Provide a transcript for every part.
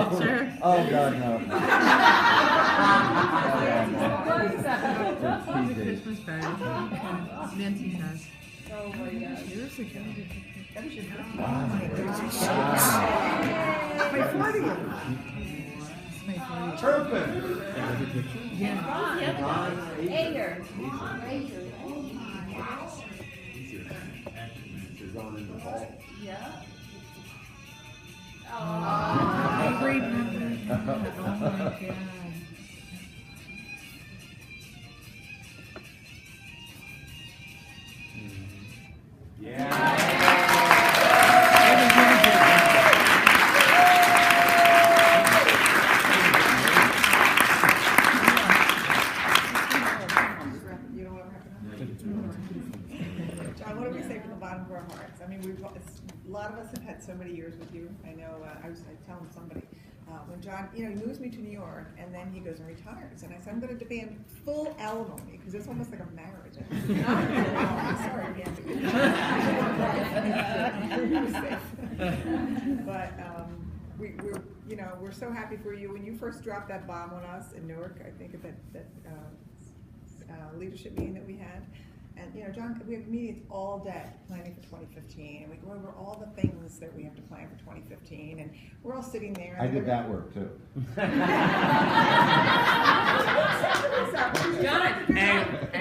picture. Oh, God, no. Christmas party. Nancy's house. Oh my gosh. Years ago. That was your first Wow. My 40th. My 40th. Turpin. Yeah. Ager. Yeah. I remember. Oh my God. John, what do we say from the bottom of our hearts? I mean, a lot of us have had so many years with you. I know, I was telling somebody, when John, he moves me to New York, and then he goes and retires. And I said, I'm going to demand full alimony, because it's almost like a marriage. I'm sorry, Andy. But we're so happy for you. When you first dropped that bomb on us in Newark, I think at that leadership meeting that we had. And, John, we have meetings all day planning for 2015, and we go over all the things that we have to plan for 2015, and we're all sitting there. I did that work, too.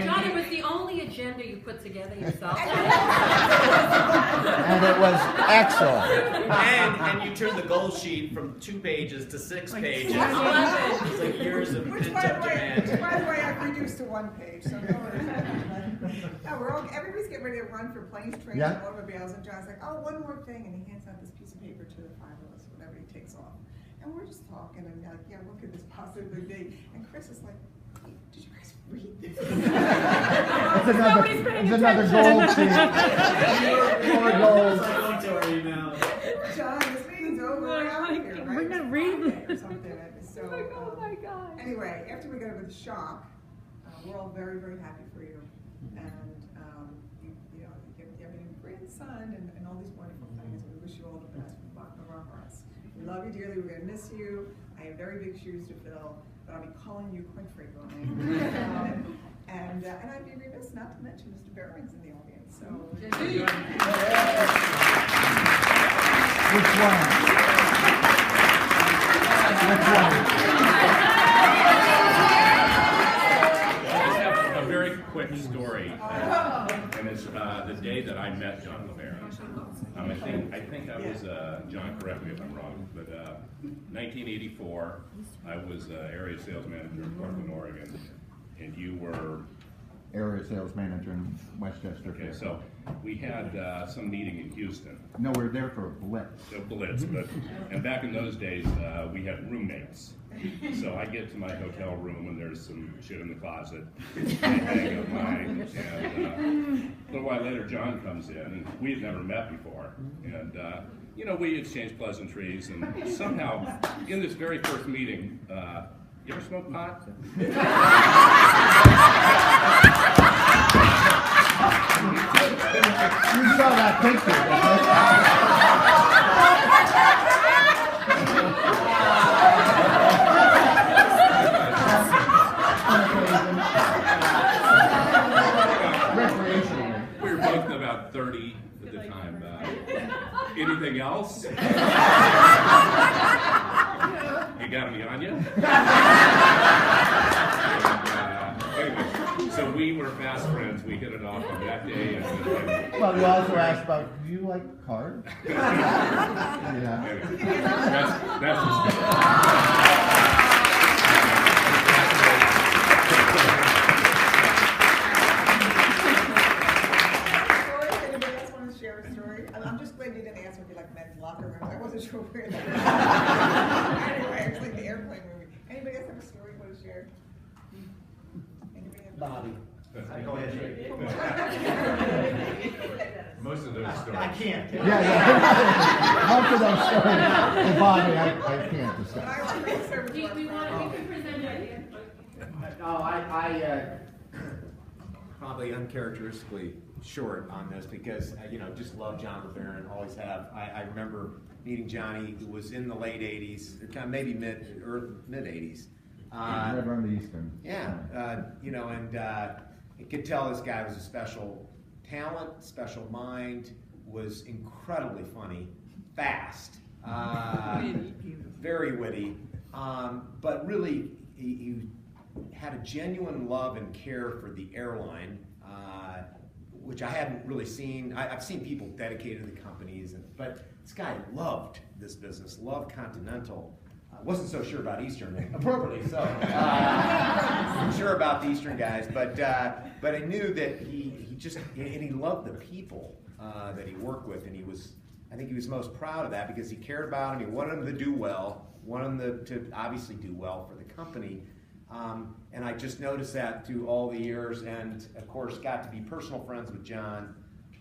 John, it was the only agenda you put together yourself. And it was excellent. And you turned the goal sheet from 2 pages to 6 pages. It's like years of pent-up demand. Which, by the way, I've reduced to 1 page, so no worries. No, everybody's getting ready to run for planes, trains, and automobiles, and John's like, oh, one more thing, and he hands out this piece of paper to the 5 of us, whatever he takes off. And we're just talking, and like, yeah, what could this possibly be? And Chris is like, hey, did you guys read this? It's another gold sheet. More gold. John, this meeting's over, we're out of here, right? We're gonna read it. Or something. So, oh my God. Anyway, after we got over the shock, we're all very, very happy for you. And you have a grandson and all these wonderful things. We wish you all the best from the bottom of our hearts. We love you dearly. We're going to miss you. I have very big shoes to fill, but I'll be calling you quite frequently. And I'd be remiss not to mention Mr. Barron's in the audience. So, Which one? Which one? Quick story, and it's the day that I met John Lebaron. I think I was, John, correct me if I'm wrong, but 1984, I was area sales manager in Portland, Oregon, and you were? Area sales manager in Westchester. Okay, so we had some meeting in Houston. No, we're there for a blitz. A blitz, and back in those days, we had roommates. So I get to my hotel room and there's some shit in the closet. I hang up mine, and a little while later John comes in, and we had never met before. And we exchanged pleasantries, and somehow in this very first meeting, you ever smoke pot? You saw that picture. We were both about 30 at the time. Anything else? You got me on you? Anyway, so we were fast friends. We hit it off on that day. Well, we also asked about, do you like cards? Yeah. Anyway, that's the story. I'm just glad you didn't answer me like men's locker room. I wasn't sure where that was. Anyway, it's like the airplane movie. Anybody else have a story you want to share? Anybody have Bobby. Go ahead. Most of those stories. I can't. Yeah. Most of those stories, the body, I can't discuss. We can present ideas. No, I probably uncharacteristically short on this because just love John Lebaron, always have. I remember meeting Johnny, who was in the late '80s, or kind of maybe mid '80s. Right around the Eastern. Yeah, you could tell this guy was a special talent, special mind, was incredibly funny, fast, very witty, but really he had a genuine love and care for the airline, which I hadn't really seen. I've seen people dedicated to the companies, but this guy loved this business, loved Continental. Wasn't so sure about Eastern, appropriately so. I'm sure about the Eastern guys, but I knew that he loved the people that he worked with, and I think he was most proud of that because he cared about them. He wanted them to do well, wanted them to obviously do well for the company. And I just noticed that through all the years, and of course got to be personal friends with John,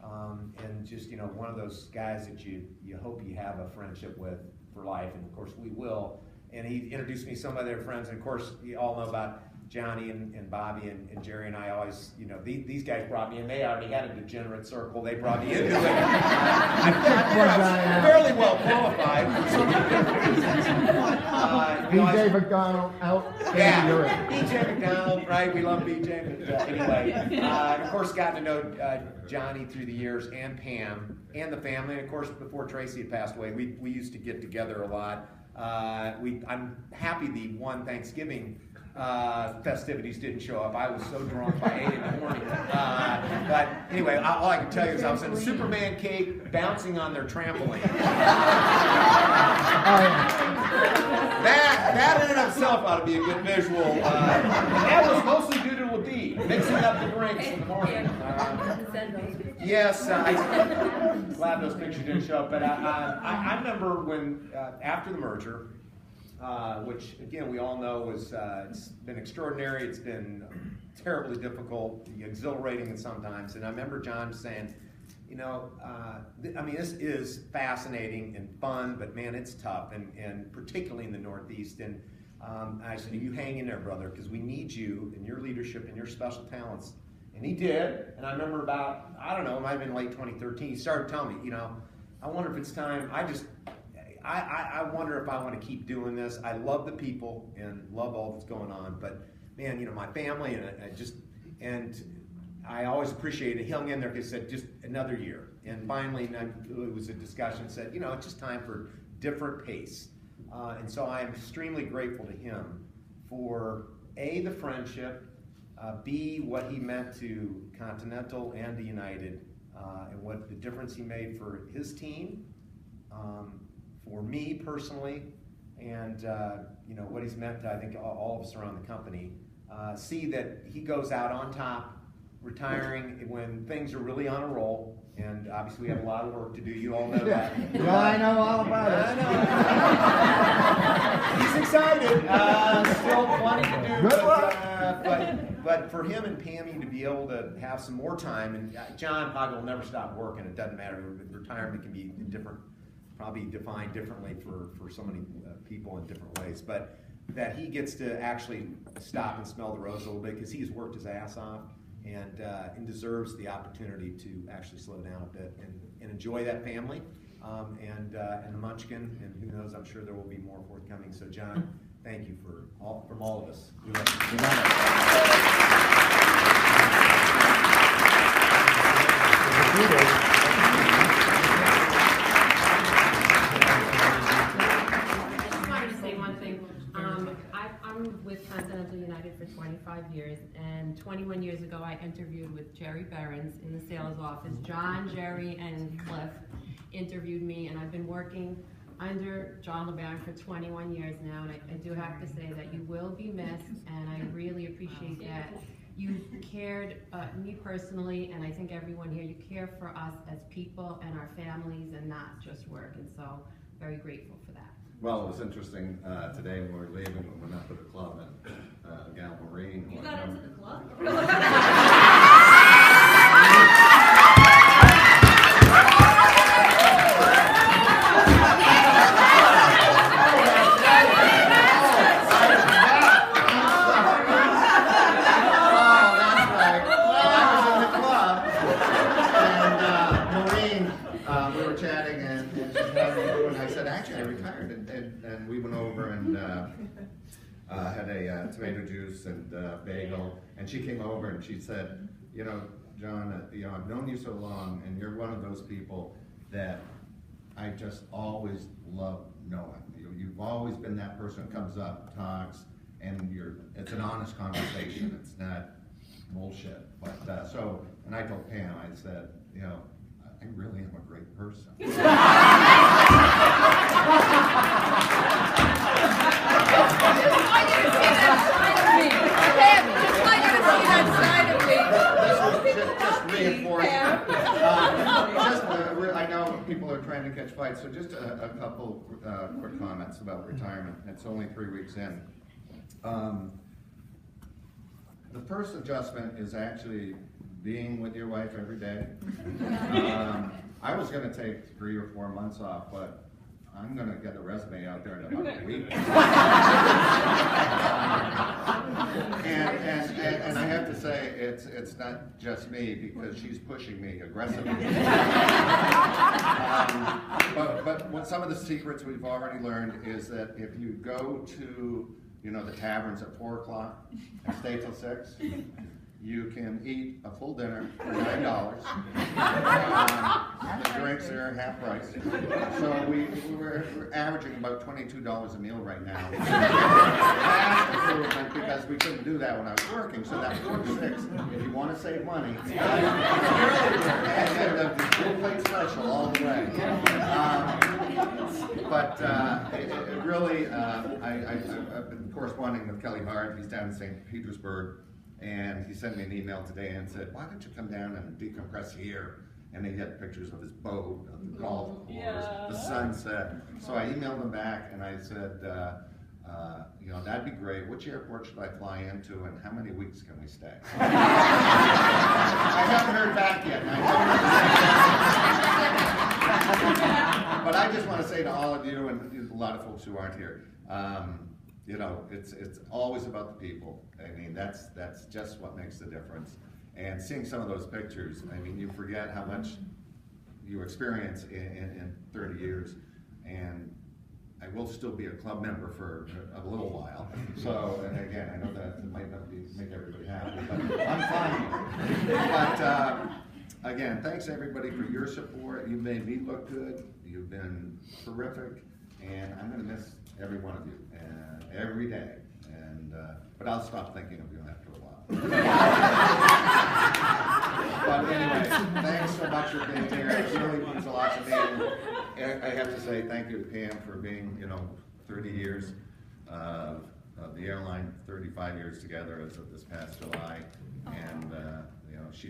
and just one of those guys that you hope you have a friendship with for life, and of course we will. And he introduced me to some of their friends, and of course you all know about Johnny and Bobby and Jerry and I always, these guys brought me in. They already had a degenerate circle. They brought me into it. I was fairly well qualified for some different reasons. BJ McDonald out. Yeah, BJ McDonald, right? We love BJ. But anyway, and of course got to know Johnny through the years, and Pam, and the family. And of course, before Tracy had passed away, we used to get together a lot. I'm happy the one Thanksgiving festivities didn't show up. I was so drunk by 8 in the morning. But anyway, all I can tell you is I was in a Superman cake bouncing on their trampoline. That in and of itself ought to be a good visual. And that was mostly due to Labib, mixing up the drinks in the morning. Yes, I'm glad those pictures didn't show up. But I remember when, after the merger, which again we all know was it's been extraordinary. It's been terribly difficult, exhilarating at sometimes. And I remember John saying, this is fascinating and fun, but man, it's tough, and particularly in the Northeast. And I said, you hang in there, brother, because we need you and your leadership and your special talents. And he did. And I remember about, I don't know, it might have been late 2013. He started telling me, I wonder if it's time. I wonder if I want to keep doing this. I love the people and love all that's going on, but man, my family and I always appreciated it. He hung in there because he said just another year. And finally, it was a discussion. Said, it's just time for different pace. And so I am extremely grateful to him for A, the friendship, B, what he meant to Continental and to United, and what the difference he made for his team. For me personally, and what he's meant to, I think, all of us around the company. See that he goes out on top, retiring when things are really on a roll, and obviously we have a lot of work to do. You all know that. Yeah, I know all about it. I know. He's excited. Still plenty to do. Good luck. But for him and Pammy to be able to have some more time, and John probably will never stop working. It doesn't matter. Retirement can be different. Probably defined differently for so many people in different ways, but that he gets to actually stop and smell the rose a little bit because he's worked his ass off and deserves the opportunity to actually slow down a bit and enjoy that family and the Munchkin, and who knows, I'm sure there will be more forthcoming. So John, thank you from all of us. We love you. I'm with Continental United for 25 years, and 21 years ago I interviewed with Jerry Behrens in the sales office. John, Jerry, and Cliff interviewed me, and I've been working under John Lebaron for 21 years now, and I do have to say that you will be missed, and I really appreciate that. You cared, me personally, and I think everyone here, you care for us as people and our families and not just work, and so very grateful for that. Well, it was interesting today when we were leaving, we went up to the club, and a gal, Maureen. You got into the club? we were chatting, and she said, "How do you do?" And I said, "Actually, I retired." And we went over and had a tomato juice and bagel. And she came over and she said, "You know, John, I've known you so long, and you're one of those people that I just always love knowing. You've always been that person who comes up, talks, and it's an honest conversation. It's not bullshit." But and I told Pam, I said, "You know, I really am a great person." Just reinforcement. I know people are trying to catch fights, so just a couple quick comments about retirement. It's only 3 weeks in. The first adjustment is actually being with your wife every day. I was going to take 3 or 4 months off, but I'm going to get a resume out there in about a week. And I have to say, it's not just me, because she's pushing me aggressively. But what some of the secrets we've already learned is that if you go to the taverns at 4 o'clock and stay till 6, you can eat a full dinner for $9. The drinks are half price. So we're averaging about $22 a meal right now. Vast improvement, because we couldn't do that when I was working. So that 4 to 6, if you want to save money, and the full plate special all the way. But it really, I've been corresponding with Kelly Hart. He's down in St. Petersburg. And he sent me an email today and said, "Why don't you come down and decompress here?" And he had pictures of his boat, of the golf course, the sunset. So I emailed him back and I said, that'd be great. Which airport should I fly into, and how many weeks can we stay? I haven't heard back yet. But I just want to say to all of you, and a lot of folks who aren't here, it's always about the people. I mean, that's just what makes the difference. And seeing some of those pictures, I mean, you forget how much you experience in 30 years. And I will still be a club member for a little while. So, and again, I know that it might not make everybody happy, but I'm fine. But again, thanks everybody for your support. You've made me look good. You've been terrific. And I'm going to miss every one of you every day. But I'll stop thinking of you after a while. But anyway, thanks so much for being here. It really means a lot to me. And I have to say thank you to Pam for being, 30 years of the airline, 35 years together as of this past July. And, she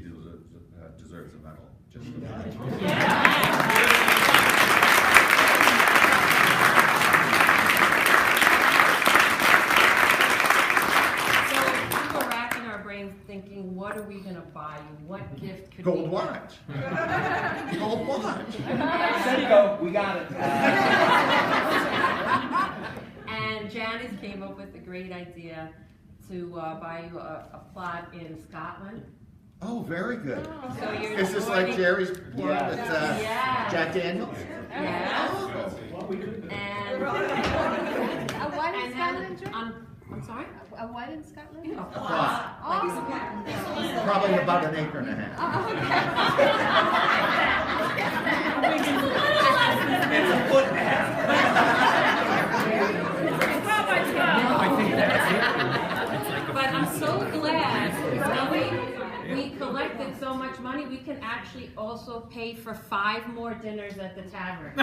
deserves a medal. Just for that. Thinking, what are we going to buy you? What gift could Gold we watch. Gold watch. There you go. We got it. And Janice came up with a great idea to buy you a plot in Scotland. Oh, very good. So you're Is this like Jerry's plot with Jack Daniels? Yeah. Oh. And A what in Scotland, Joe? I'm sorry? A what in Scotland? A plot. plot. Probably about an acre and a half. It's a foot and a half. But I'm so glad that we collected so much money, we can actually also pay for 5 more dinners at the tavern.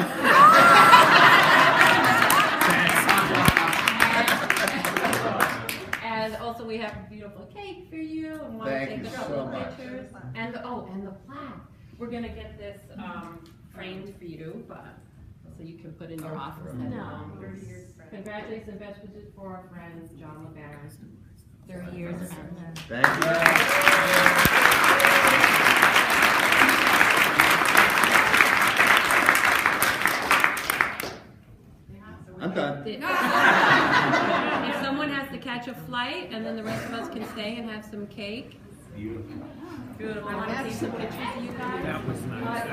And also we have a beautiful cake for you, and want to take a couple of pictures. And the plaque. We're gonna get this framed for you, so you can put in your office. And, congratulations and best wishes for our friend John Lebaron. 30 years. Thank you. I'm done. If someone has to catch a flight, and then the rest of us can stay and have some cake. Beautiful. I want to see some pictures of you guys. That was nice.